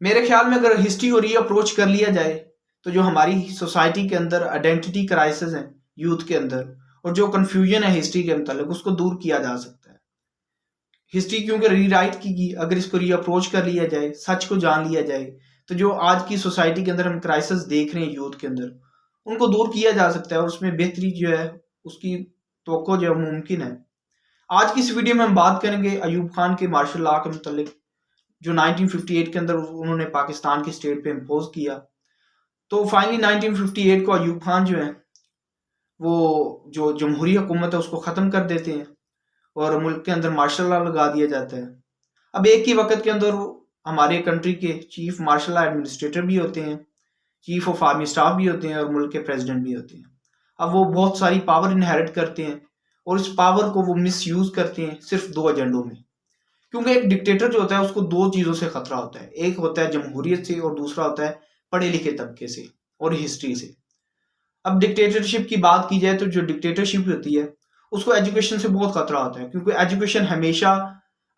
मेरे ख्याल में अगर हिस्ट्री को रीअप्रोच कर लिया जाए तो जो हमारी सोसाइटी के अंदर आइडेंटिटी क्राइसिस है यूथ के अंदर, और जो कंफ्यूजन है हिस्ट्री के मतलब, उसको दूर किया जा सकता है। हिस्ट्री क्योंकि रीराइट की अगर इसको रीअप्रोच कर लिया जाए, सच को जान लिया जाए, तो जो आज की सोसाइटी के अंदर हम क्राइसिस देख रहे हैं यूथ के अंदर, उनको दूर किया जा सकता है और उसमें बेहतरी जो है उसकी तवक्को जो मुमकिन है। आज की इस वीडियो में हम बात करेंगे अयूब खान के मार्शल लॉ के मतलब, जो 1958 के अंदर उन्होंने पाकिस्तान की स्टेट पे इम्पोज किया। तो फाइनली 1958 को अयूब खान जो है वो जो जमहूरी हुकूमत है उसको ख़त्म कर देते हैं और मुल्क के अंदर मार्शल लॉ लगा दिया जाता है। अब एक ही वक्त के अंदर हमारे कंट्री के चीफ मार्शल लॉ एडमिनिस्ट्रेटर भी होते हैं, चीफ ऑफ आर्मी स्टाफ भी होते हैं और मुल्क के प्रेसिडेंट भी होते हैं। अब वो बहुत सारी पावर इनहेरिट करते हैं और इस पावर को वो मिस यूज़ करते हैं सिर्फ दो एजेंडों में। क्योंकि एक डिक्टेटर जो होता है उसको दो चीज़ों से खतरा होता है, एक होता है जमहूरियत से और दूसरा होता है पढ़े लिखे तबके से और हिस्ट्री से। अब डिक्टेटरशिप की बात की जाए तो जो डिक्टेटरशिप होती है उसको एजुकेशन से बहुत खतरा होता है, क्योंकि एजुकेशन हमेशा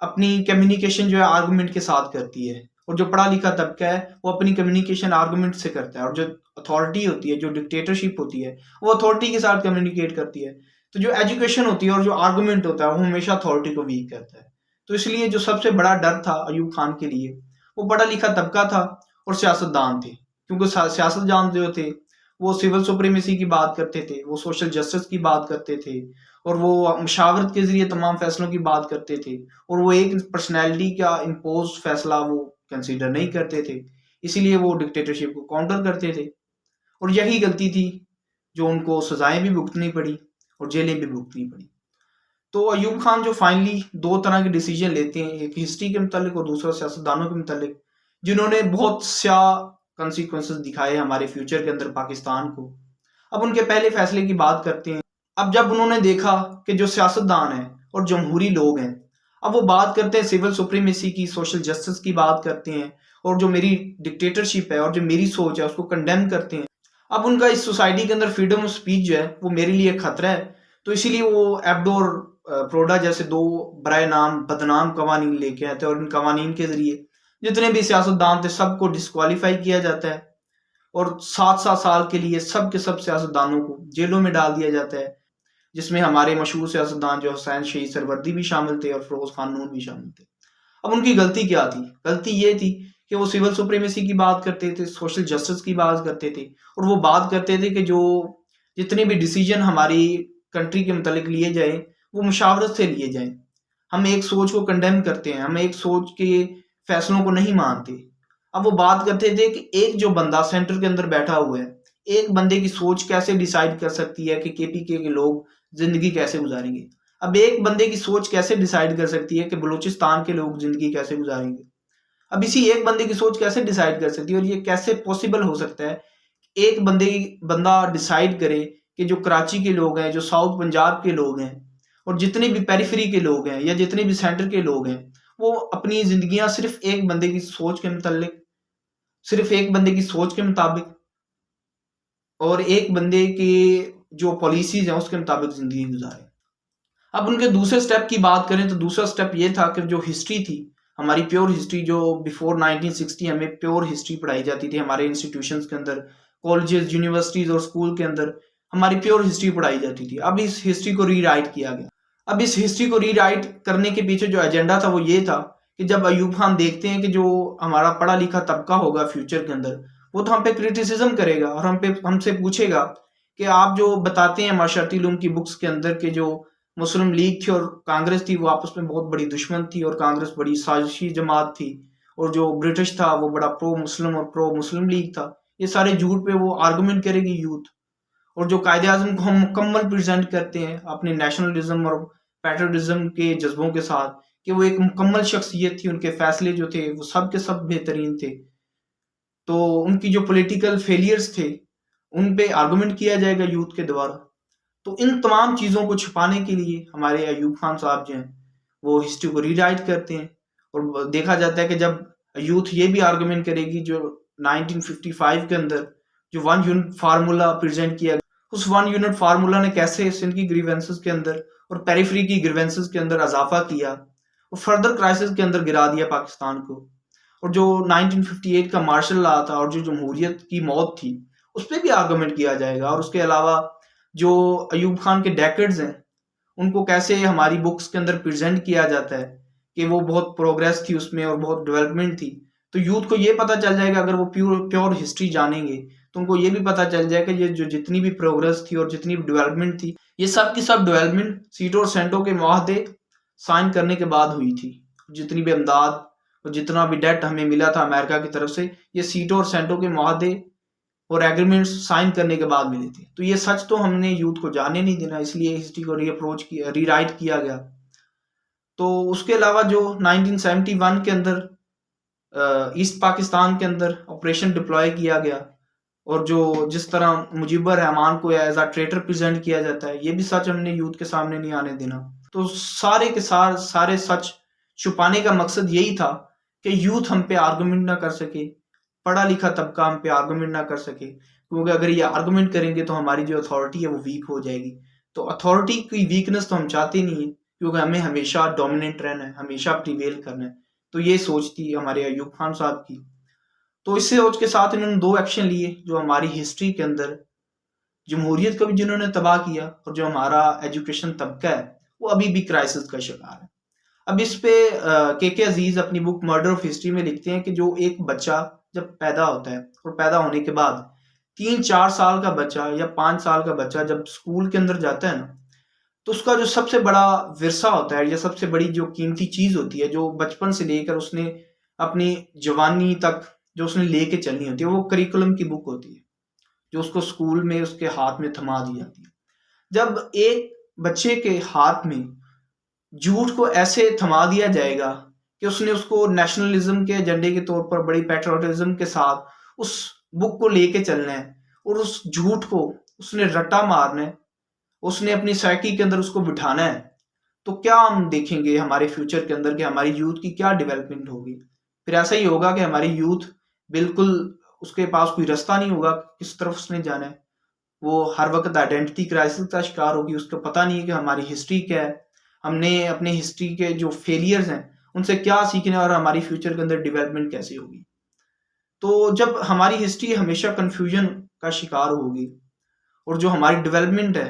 अपनी कम्युनिकेशन जो है आर्गुमेंट के साथ करती है, और जो पढ़ा लिखा तबका है वो अपनी कम्युनिकेशन आर्गुमेंट से करता है, और जो अथॉरिटी होती है, जो डिक्टेटरशिप होती है, वो अथॉरिटी के साथ कम्युनिकेट करती है। तो जो एजुकेशन होती है और जो आर्गुमेंट होता है वो हमेशा अथॉरिटी को वीक करता है। तो इसलिए जो सबसे बड़ा डर था अयूब खान के लिए वो पढ़ा लिखा तबका था और सियासतदान थे, क्योंकि सियासतदान जो थे वो सिविल सुप्रीमेसी की बात करते थे, वो सोशल जस्टिस की बात करते थे, और वो मशावरत के जरिए तमाम फैसलों की बात करते थे, और वो एक पर्सनैलिटी का इम्पोज फैसला वो कंसीडर नहीं करते थे। इसीलिए वो डिक्टेटरशिप को काउंटर करते थे, और यही गलती थी जो उनको सजाएं भी भुगतनी पड़ी और जेलें भी भुगतनी पड़ी। तो अयूब खान जो फाइनली दो तरह के डिसीजन लेते हैं, एक हिस्ट्री के मतलब और दूसरा सियासतदानों के मतलब, जिन्होंने बहुत सा कंसिक्वेंसेस दिखाए हमारे फ्यूचर के अंदर पाकिस्तान को। अब उनके पहले फैसले की बात करते हैं। अब जब उन्होंने देखा कि जो सियासतदान है और जमहूरी लोग हैं, अब वो बात करते हैं सिविल सुप्रीमेसी की, सोशल जस्टिस की बात करते हैं, और जो मेरी डिक्टेटरशिप है और जो मेरी सोच है उसको कंडेम करते हैं। अब उनका इस सोसाइटी के अंदर फ्रीडम ऑफ स्पीच जो है वो मेरे लिए खतरा है। तो इसीलिए वो एब्डो और प्रोडा जैसे दो बराए नाम बदनाम कवानीन लेके आते हैं, और इन कवानीन के जरिए जितने भी सियासतदान थे सबको डिस्क्वालीफाई किया जाता है, और 7-7 साल के लिए सब के सब सियासतदानों को जेलों में डाल दिया जाता है, जिसमें हमारे मशहूर सियासतदान जो हुसैन शहीद सरवर्दी भी शामिल थे और फिरोज खान नून भी शामिल थे। अब उनकी गलती क्या थी? गलती ये थी कि वो सिविल सुप्रीमेसी की बात करते थे, सोशल जस्टिस की बात करते थे, और वो बात करते थे कि जो जितने भी डिसीजन हमारी कंट्री के मतलब लिए जाए वो मुशावरत से लिए जाएं। हम एक सोच को कंडेम करते हैं, हम एक सोच के फैसलों को नहीं मानते। अब वो बात करते थे कि एक जो बंदा सेंटर के अंदर बैठा हुआ है, एक बंदे की सोच कैसे डिसाइड कर सकती है कि केपीके के लोग जिंदगी कैसे गुजारेंगे। अब एक बंदे की सोच कैसे डिसाइड कर सकती है कि बलूचिस्तान के लोग जिंदगी कैसे गुजारेंगे। अब इसी एक बंदे की सोच कैसे डिसाइड कर सकती है, और ये कैसे पॉसिबल हो सकता है एक बंदा डिसाइड करे कि जो कराची के लोग हैं, जो साउथ पंजाब के लोग हैं, और जितने भी पेरिफेरी के लोग हैं या जितने भी सेंटर के लोग हैं, वो अपनी जिंदगियां सिर्फ एक बंदे की सोच के मुतालिक, सिर्फ एक बंदे की सोच के मुताबिक और एक बंदे के जो पॉलिसीज हैं उसके मुताबिक जिंदगी गुजारे। अब उनके दूसरे स्टेप की बात करें तो दूसरा स्टेप ये था कि जो हिस्ट्री थी हमारी, प्योर हिस्ट्री, जो बिफोर 1960 हमें प्योर हिस्ट्री पढ़ाई जाती थी हमारे इंस्टीट्यूशंस के अंदर, कॉलेजेस, यूनिवर्सिटीज और स्कूल के अंदर हमारी प्योर हिस्ट्री पढ़ाई जाती थी। अब इस हिस्ट्री को रीराइट किया गया। अब इस हिस्ट्री को रीराइट करने के पीछे जो एजेंडा था वो ये था कि जब अयूब खान देखते हैं कि जो हमारा पढ़ा लिखा तबका होगा फ्यूचर के अंदर, वो तो हम पे क्रिटिसिज्म करेगा और हमसे पूछेगा कि आप जो बताते हैं माशरती उलूम की बुक्स के अंदर के जो मुस्लिम लीग थी और कांग्रेस थी वो आपस में बहुत बड़ी दुश्मन थी और कांग्रेस बड़ी साजिशी जमात थी, और जो ब्रिटिश था वो बड़ा प्रो मुस्लिम और प्रो मुस्लिम लीग था, ये सारे झूठ पे वो आर्गुमेंट करेगी यूथ। और जो कायदे आज़म को हम मुकम्मल प्रेजेंट करते हैं अपने नेशनलिज्म और पैट्रियटिज्म के जज्बों के साथ कि वो एक मुकम्मल शख्सियत थी, उनके फैसले जो थे वो सब के सब बेहतरीन थे, तो उनकी जो पॉलिटिकल फेलियर्स थे उन पे आर्गुमेंट किया जाएगा यूथ के द्वारा। तो इन तमाम चीज़ों को छुपाने के लिए हमारे अयूब खान साहब जो हैं वो हिस्ट्री को रीराइट करते हैं, और देखा जाता है कि जब यूथ ये भी आर्गुमेंट करेगी, जो 1955 के अंदर जो वन यूनिट फार्मूला प्रेजेंट किया, उस वन यूनिट फार्मूला ने कैसे सिंध की ग्रीवेंसेस के अंदर और पेरिफेरी की ग्रीवेंसेस के अंदर इजाफा किया और फर्दर क्राइसिस के अंदर गिरा दिया पाकिस्तान को। और जो 1958 का मार्शल लॉ था और जो जमहूरियत की मौत थी, उस पे भी आर्गुमेंट किया जाएगा। और उसके अलावा जो अयूब खान के डेकेड्स हैं, उनको कैसे हमारी बुक्स के अंदर प्रेजेंट किया जाता है कि वो बहुत प्रोग्रेस थी उसमें और बहुत डेवलपमेंट थी। तो यूथ को ये पता चल जाएगा, अगर वो प्योर हिस्ट्री जानेंगे तो उनको ये भी पता चल जाएगा ये जो जितनी भी प्रोग्रेस थी और जितनी भी डेवलपमेंट थी, ये सब की सब डेवलपमेंट सीटो और सेंटो के मुआहदे साइन करने के बाद हुई थी। जितनी भी इमदाद और जितना भी डेट हमें मिला था अमेरिका की तरफ से, ये सीटो और सेंटो के मुआहदे और एग्रीमेंट्स साइन करने के बाद मिले थे। तो ये सच तो हमने यूथ को जाने नहीं देना, इसलिए हिस्ट्री को रीअप्रोच किया, रीराइट किया गया। तो उसके अलावा जो 1971 के अंदर ईस्ट पाकिस्तान के अंदर ऑपरेशन डिप्लॉय किया गया और जो जिस तरह मुजीबर रहमान को एज अ ट्रेटर प्रेजेंट किया जाता है, ये भी सच हमने यूथ के सामने नहीं आने देना। तो सारे के सारे सच छुपाने का मकसद यही था कि यूथ हम पे आर्गुमेंट ना कर सके, पढ़ा लिखा तबका हम पे आर्गुमेंट ना कर सके, क्योंकि अगर ये आर्गुमेंट करेंगे तो हमारी जो अथॉरिटी है वो वीक हो जाएगी। तो अथॉरिटी की वीकनेस तो हम चाहते नहीं है, क्योंकि हमें हमेशा डोमिनेंट रहना है, हमेशा प्रिवेल करना है। तो ये सोच थी हमारे अयूब खान साहब की। तो इस सोच के साथ इन्होंने 2 एक्शन लिए जो हमारी हिस्ट्री के अंदर जमहूरियत को भी जिन्होंने तबाह किया, और जो हमारा एजुकेशन तबका है वो अभी भी क्राइसिस का शिकार है। अब इस पे के अजीज अपनी बुक मर्डर ऑफ हिस्ट्री में लिखते हैं कि जो एक बच्चा जब पैदा होता है और पैदा होने के बाद 3-4 साल का बच्चा या 5 साल का बच्चा जब स्कूल के अंदर जाता है ना, तो उसका जो सबसे बड़ा विरसा होता है या सबसे बड़ी जो कीमती चीज होती है, जो बचपन से लेकर उसने अपनी जवानी तक जो उसने लेके चलनी होती है, वो करिकुलम की बुक होती है, जो उसको स्कूल में उसके हाथ में थमा दी जाती है। जब एक बच्चे के हाथ में झूठ को ऐसे थमा दिया जाएगा कि उसने उसको नेशनलिज्म के एजेंडे के तौर पर बड़ी पैट्रियोटिज्म के साथ उस बुक को लेके चलना है और उस झूठ को उसने रट्टा मारना है, उसने अपनी साइकी के अंदर उसको बिठाना है, तो क्या हम देखेंगे हमारे फ्यूचर के अंदर कि हमारी यूथ की क्या डेवलपमेंट होगी। फिर ऐसा ही होगा कि हमारी यूथ बिल्कुल, उसके पास कोई रास्ता नहीं होगा किस तरफ उसने जाना है। वो हर वक्त आइडेंटिटी क्राइसिस का शिकार होगी, उसको पता नहीं है कि हमारी हिस्ट्री क्या है, हमने अपने हिस्ट्री के जो फेलियर्स हैं उनसे क्या सीखना है और हमारी फ्यूचर के अंदर डेवलपमेंट कैसे होगी। तो जब हमारी हिस्ट्री हमेशा कंफ्यूजन का शिकार होगी और जो हमारी डेवलपमेंट है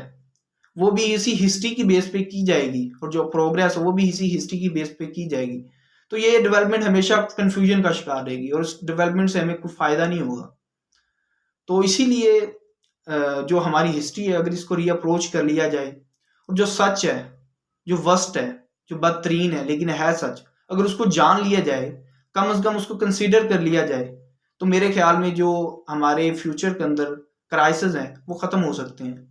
वो भी इसी हिस्ट्री की बेस पे की जाएगी और जो प्रोग्रेस है वो भी इसी हिस्ट्री की बेस पे की जाएगी, तो ये डेवलपमेंट हमेशा कंफ्यूजन का शिकार रहेगी और इस डेवलपमेंट से हमें कोई फायदा नहीं होगा। तो इसीलिए जो हमारी हिस्ट्री है अगर इसको रीअप्रोच कर लिया जाए और जो सच है, जो वर्स्ट है, जो बदतरीन है लेकिन है सच, अगर उसको जान लिया जाए, कम से कम उसको कंसीडर कर लिया जाए, तो मेरे ख्याल में जो हमारे फ्यूचर के अंदर क्राइसिस हैं वो ख़त्म हो सकते हैं।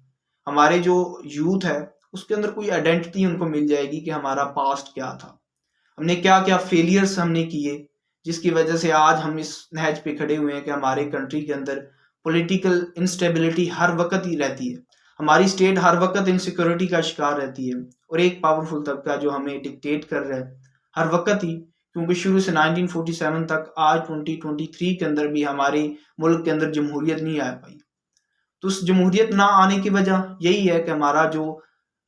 हमारे जो यूथ है उसके अंदर कोई आइडेंटिटी उनको मिल जाएगी कि हमारा पास्ट क्या था, हमने क्या क्या फेलियर्स हमने किए, जिसकी वजह से आज हम इस नहज पे खड़े हुए हैं कि हमारे कंट्री के अंदर पॉलिटिकल इंस्टेबिलिटी हर वक्त ही रहती है, हमारी स्टेट हर वक्त इनसिक्योरिटी का शिकार रहती है और एक पावरफुल तबका जो हमें डिक्टेट कर रहा है हर वक्त ही, क्योंकि शुरू से 1947 तक आज 2023 के अंदर भी हमारे मुल्क के अंदर जमहूरियत नहीं आ पाई। तो उस जमहूरियत ना आने की वजह यही है कि हमारा जो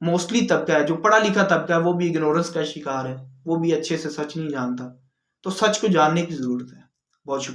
मोस्टली तबका है, जो पढ़ा लिखा तबका है, वो भी इग्नोरेंस का शिकार है, वो भी अच्छे से सच नहीं जानता। तो सच को जानने की जरूरत है। बहुत शुक्रिया।